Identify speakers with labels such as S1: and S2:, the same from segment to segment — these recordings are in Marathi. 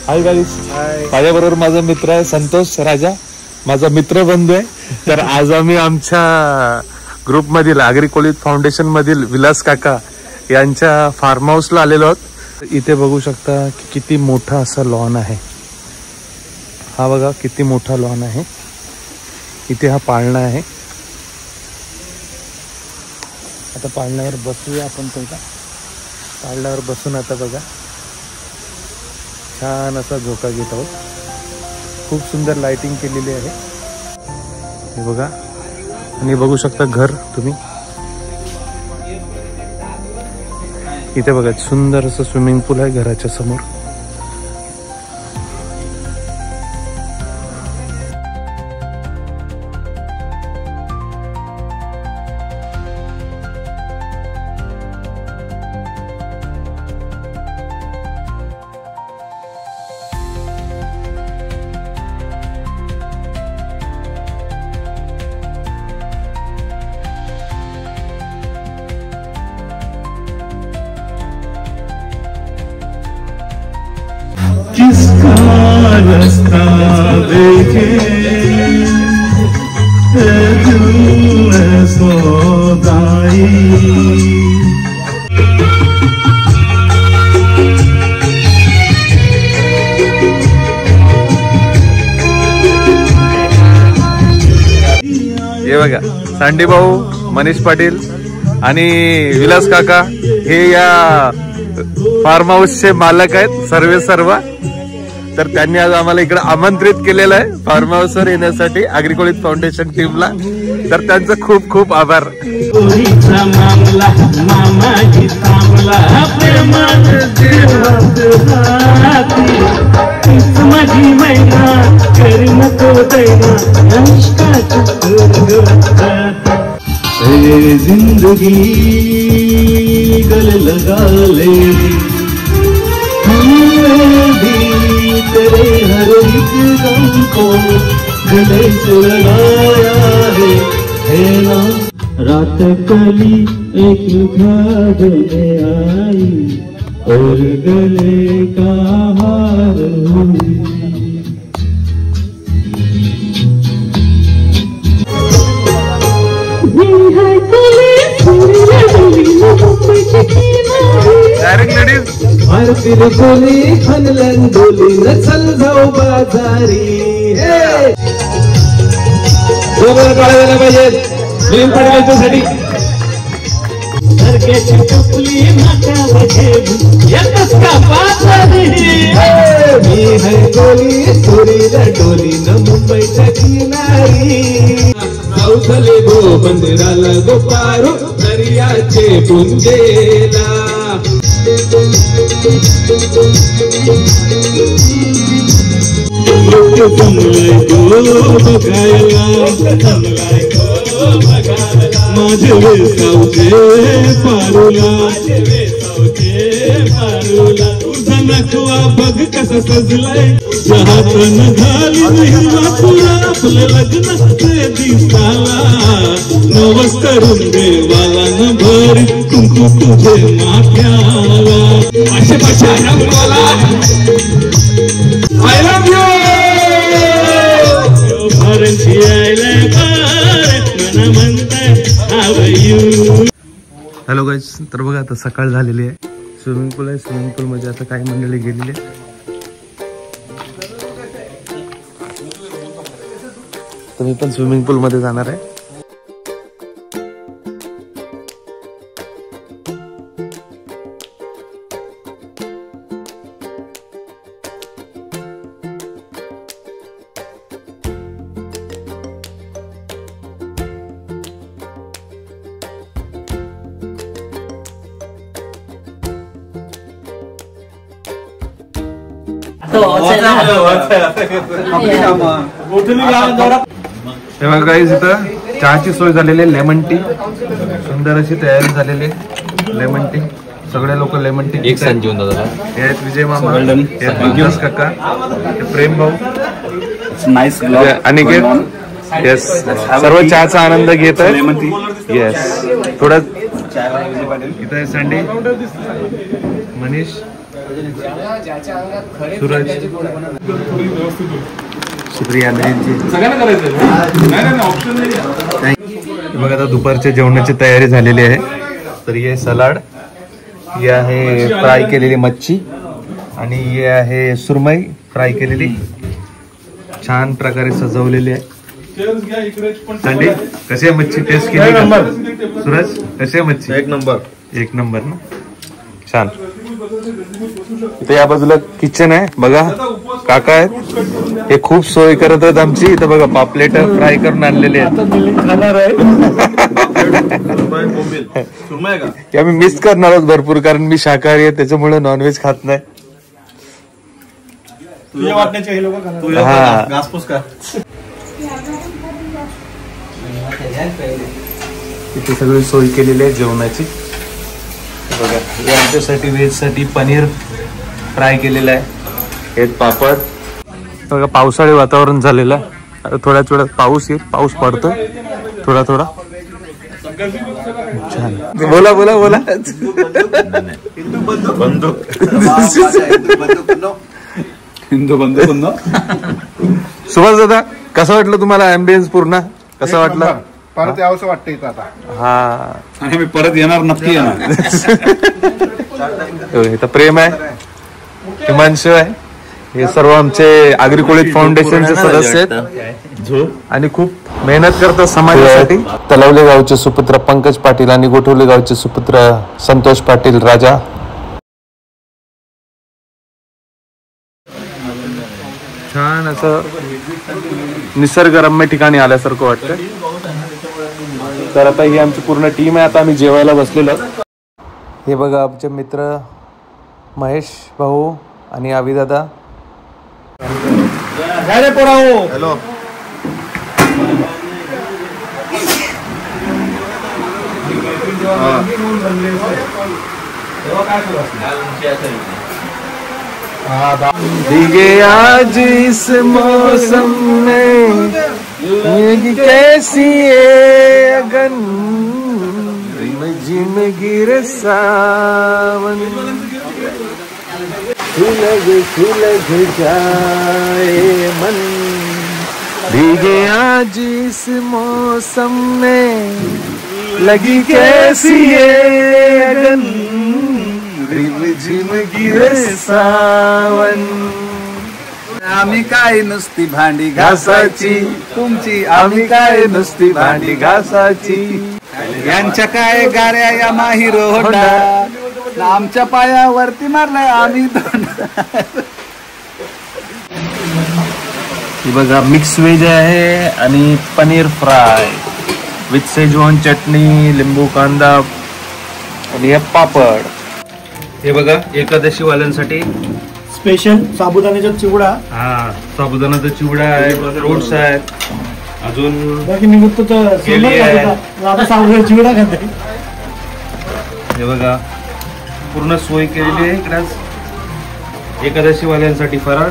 S1: हाय गाईस, माझ्याबरोबर माझा मित्र आहे संतोष राजा, माझा मित्र बंधू आहे. तर आज आम्ही आमच्या ग्रुप मधील आगरी कोळी फाउंडेशन मधील विलास काका यांच्या फार्म हाऊसला आलेलो आहोत. इथे बघू शकता की किती मोठा असा लॉन आहे. हा बघा किती मोठा लॉन आहे. इथे हा पाळणा आहे. आता पाळण्यावर बसूया आपण. तेव्हा पाळण्यावर बसून आता बघा छान असा झोका घेत आहोत. खूप सुंदर लाइटिंग केलेली आहे हे बघा. आणि बघू शकता घर तुम्ही. इथे बघा सुंदर असं स्विमिंग पूल आहे घराच्या समोर.
S2: किसका रास्ता देखे दिल में सौदाई.
S1: हे बघा सांडी भाऊ, मनीष पाटील आणि विलास काका हे या फार्म हाऊसचे मालक आहेत सर्व. तर त्यांनी आज आम्हाला इकडे आमंत्रित केलेलं आहे फार्म हाऊसवर येण्यासाठी आगरी कोळी फाउंडेशन टीमला. तर त्यांचं खूप खूप आभार.
S2: जिंदगी गले लगा ले तेरे हर एक गम को गले से लगाया है ना. रात कली एक घर में आई और गले का हार हुई.
S1: डायरेक्ट लेडीज
S2: भारतीय बोली खनलन बोली नचल जाऊ बाजारी. जोबर काढायला पाहिजे प्रेम पडल्याच्यासाठी. सरकेची टोपली माथ्यावर घेऊन येतच का बाजारी. मी है गोली चोरीला डोली न मुंबईच्या किनारी. चौथले गो बंदराला गो पारो दर्याचे पुंजेला. जमलाय गो बघायला माझे वेसावचे पारूला. तुझा नखवा बघ कसा सजलाय. हातन घालीन हिरवा तुला आपलं लग्न ते दिसाला. नवस करून देवाला न भरी कुंकू तुझे माथ्याला. पाशे पाशे रंगवाला आय लव्ह यू. भरंती आयला भारत मन म्हणताय हाव यू.
S1: हॅलो गाईज, तर बघा आता सकाळ झालेली आहे. स्विमिंग पूल आहे. स्विमिंग पूल मध्ये आता काही मंडळी गेलेली आहे. तुम्ही पण स्विमिंग पूल मध्ये जाणार आहे. तेव्हा गाईज इथं चहाची सोय झालेली आहे. लेमन टी सुंदर अशी तयारी झालेली आहे. लेमन टी सगळे लोक लेमन टी एक सांज जेवून दादा. हे आहेत विजय मामा, हे विलास काका, हे प्रेम भाऊ, नाईस अनिकेत. येस, सर्व चहाचा आनंद घेत आहे. येस, थोडं इथं आहे सँडी, मनीष, सूरज सुप्रिया बघा आता दुपारच्या जेवणाची तयारी झालेली आहे. तर हे सलाड, ही आहे फ्राय केलेली मच्छी आणि ही आहे सुरमई फ्राय केलेली, छान प्रकारे सजवलेली आहे. संडे कशी आहे मच्छी? टेस्ट केली का सूरज? कशी आहे मच्छी?
S3: एक नंबर.
S1: एक नंबर ना, छान. इथे या बाजूला किचन आहे बघा, काका आहेत, हे खूप सोय करत आहेत आमची. इथं बघा पापलेट फ्राय करून आणलेले आहेत. आम्ही मिस करणार आहोत भरपूर, कारण मी शाकाहारी आहे त्याच्यामुळे नॉनव्हेज खात नाही. इथे सगळी सोय केलेली आहे जेवणाची बघा. हे आमच्यासाठी व्हेज साठी पनीर फ्राय केलेलं आहे, हे पापड बघा. पावसाळी वातावरण झालेलं आहे, आता थोड्याच वेळात पाऊस येईल, पाऊस पडतोय थोडा थोडा. छान. बोला बोला बोला.
S3: हिंदू बंधू.
S1: सुभाष दादा, कसं वाटलं तुम्हाला ॲम्बियन्स पूर्ण? कसं वाटलं?
S3: परत यावंसं वाटतं इथं आता.
S1: हा,
S3: आणि मी परत येणार, नक्की येणार.
S1: इथं प्रेम आहे, हिमांशू आहे, हे सर्व आमचे आगरी कोळी फाउंडेशनचे सदस्य आहेत आणि खूप मेहनत करतात समाजासाठी. तलावले गावचे सुपुत्र पंकज पाटील आणि गोठवले गावचे सुपुत्र संतोष पाटील राजा. छान असं निसर्गरम्य ठिकाणी आल्यासारखं वाटतं. तर आता ही आमची पूर्ण टीम आहे. आता आम्ही जेवायला बसलेलो. हे बघा आमचे मित्र महेश भाऊ आणि आविदादा.
S3: हॅलो.
S1: भीगे आज इस मौसम में कैसी है अगन, झिम गिर सावन, सुलग जाए मन. भीगे आज इस मौसम में लगी कैसी है अगन, झिम गिर सावन.
S3: आम्ही काय नुसती भांडी
S1: घासाची
S3: तुमची,
S1: आम्ही काय नुसती भांडी घासाची.
S3: यांच्या काय गाड्या या माहिरो होंडा, आमच्या पायावरती मारलाय आम्ही.
S1: ही बघा मिक्स व्हेज आहे आणि पनीर फ्राय विथ शेजवान चटणी, लिंबू कांदा आणि हे पापड. हे बघा एकादशी वाल्यांसाठी
S4: स्पेशल साबुदाण्याचा चिवडा.
S1: हा, साबुदाण्याचा चिवडा आहे, फ्रुट्स आहेत, अजून
S4: बाकी निमित्त तर चिवडा खाते.
S1: हे बघा पूर्ण सोय केलेली आहे इकडे एकादशी वाल्यांसाठी फराळ.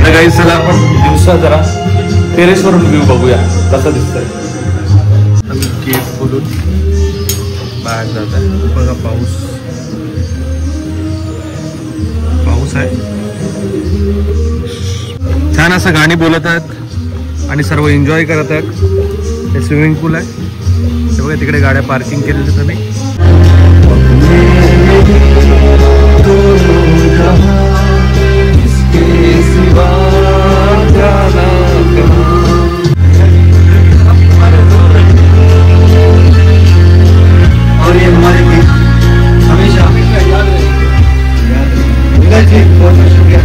S1: काही चला आपण दिवसा जरा टेरेसवरून व्ह्यू बघूया कसा दिसतोय. आम्ही गेट खोलून बाहेर जात आहे. बघा पाऊस आहे, छान असं गाणी बोलत आहेत आणि सर्व एन्जॉय करत आहेत. हे स्विमिंग पूल आहे, हे बघा तिकडे गाड्या पार्किंग केलेल्या तुम्ही.
S2: और ये हमारे गीत हमेशा बहुत शुक्रिया.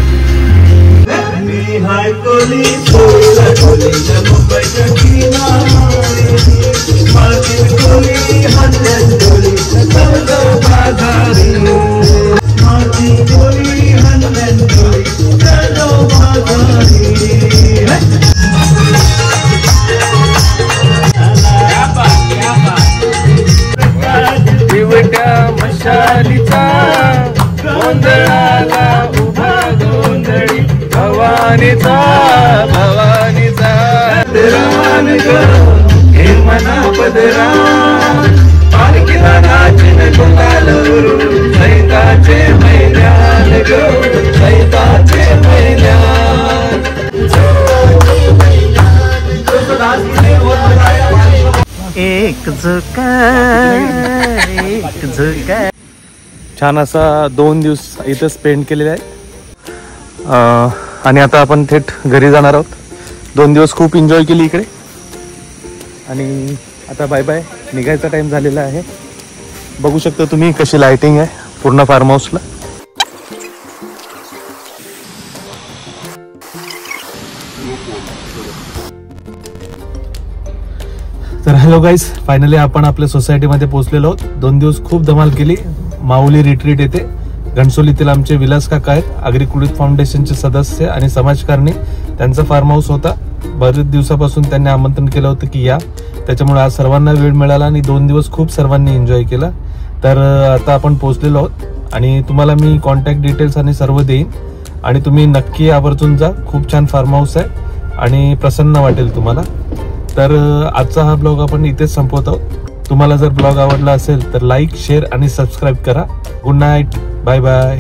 S2: पदरान ग हे मना पदरान पालखीला नाचन गुलाल उरून चैताचे महिन्यान ग चैताचे महिन्यान
S3: एक झुका एक झुका.
S1: छान असा 2 दिवस इथं स्पेंड केलेला आहे आणि आता आपण थेट घरी जाणार आहोत. 2 दिवस खूप एन्जॉय केली इकडे आणि आता बाय बाय, निघायचा टाइम झालेला आहे. बघू शकता तुम्ही कशी लाइटिंग आहे पूर्ण फार्म हाऊसला. तर हॅलो गाईज, फायनली आपण आपल्या सोसायटीमध्ये पोहोचलेलो आहोत. 2 दिवस खूप धमाल केली. माऊली रिट्रीट येथे घणसोलीतील आमचे विलास काका आहेत, आग्रिकुळीत फाउंडेशनचे सदस्य आणि समाजकारणी. त्यांचा फार्म हाऊस होता. बरेच दिवसापासून त्यांनी आमंत्रण केलं होतं की या, त्याच्यामुळे आज सर्वांना वेळ मिळाला आणि 2 दिवस खूप सर्वांनी एन्जॉय केला. तर आता आपण पोहोचलेलो आहोत आणि तुम्हाला मी कॉन्टॅक्ट डिटेल्स आणि सर्व देईन आणि तुम्ही नक्की आवर्जून जा. खूप छान फार्म हाऊस आहे आणि प्रसन्न वाटेल तुम्हाला. तर आजचा हा ब्लॉग आपण इथेच संपवत आहोत. तुम्हाला जर ब्लॉग आवडला असेल तर लाईक, शेअर आणि सबस्क्राईब करा. Good night, bye bye.